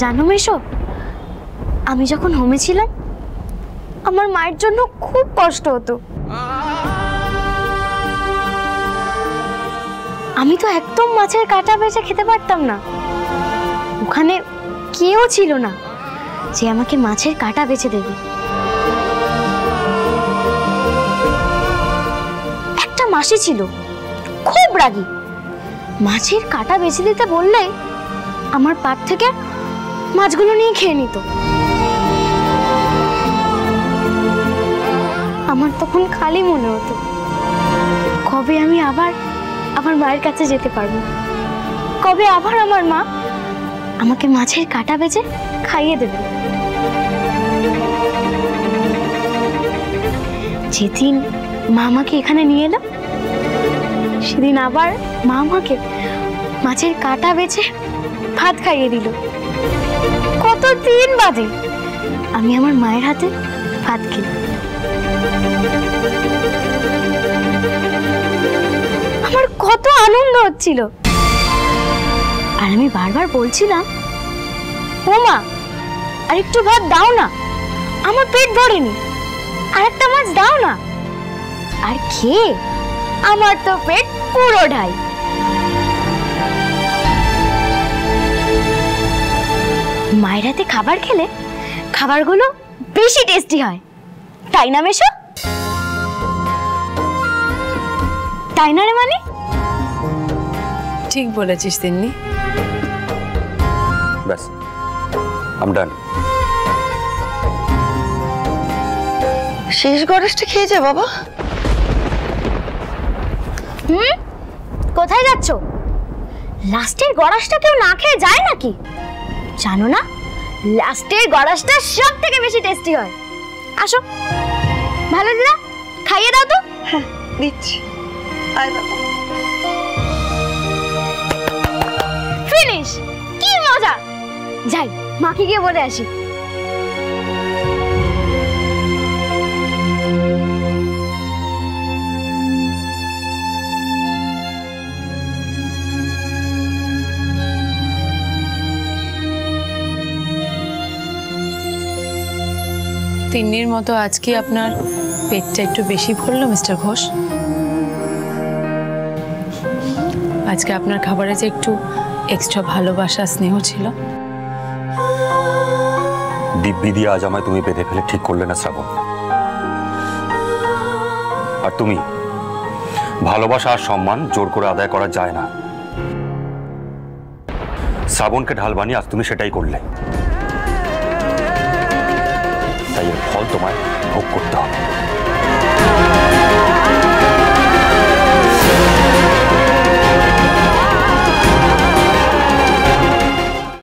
জানো মেশো, আমি যখন হোমে ছিলাম আমার মায়ের জন্য খুব কষ্ট হতো। আমি তো একদম মাছের কাঁটা বেছে খেতে পারতাম না। ওখানে কেউ ছিল না যে আমাকে মাছের কাঁটা বেছে দেবে। একটা মাসি ছিল, খুব রাগী। মাছের কাঁটা বেছে দিতে বললে আমার পাত থেকে মাছগুলো নিয়ে খেয়ে নিত। আমার তখন খালি মনে হতো কবে আমি আবার আমার মায়ের কাছে যেতে পারবো, কবে আবার আমার মা আমাকে মাছের কাঁটা বেছে খাইয়ে দেবে। যেদিন মা আমাকে এখানে নিয়ে এলো সেদিন আবার মা আমাকে মাছের কাঁটা বেছে ভাত খাইয়ে দিল। কত দিন বাদে আমি আমার মায়ের হাতে ভাত খেলাম। আমার কত আনন্দ হচ্ছিল। আর আমি বারবার বলছিলাম, ও মা আর একটু ভাত দাও না, আমার পেট ভরেনি, আর একটা মাছ দাও না। আর খেয়ে আমার তো পেট পুরো ঢাই। মায়ের হাতে খাবার খেলে খাবারগুলো বেশি টেস্টি হয়, তাই না মেশো? তাই না রে মানে? ঠিক বলেছিস তিন্নি। ব্যাস, আই এম ডান। শেষ গড়েসটা খেয়ে যা বাবা। কোথায় যাচ্ছ? লাস্টের গড়াসটা কেউ না খেয়ে যায় নাকি? জানো না লাস্টের গড়াসটা সব থেকে বেশি টেস্টি হয়। আসো ভালো দিদা, খাইয়ে দাও তো। হ্যাঁ দিচ্ছি, আয় বাবা। ফিনিশ, কি মজা। যাই মাকে গিয়ে বলে আসি। তিন্নির মতো আজকে আপনার পেটটা একটু বেশি ভরলো মিস্টার ঘোষ। আজকে আপনার খাবারে যে একটু এক্সট্রা ভালোবাসা স্নেহ ছিল। দিব্যি দিয়ে আজ আমায় তুমি বেঁধে ফেলে ঠিক করলে না শ্রাবণ। আর তুমি ভালোবাসা আর সম্মান জোর করে আদায় করা যায় না। শ্রাবণকে ঢাল বানিয়ে আজ তুমি সেটাই করলে, তাই এর ফল তোমায় ভোগ করতে হবে।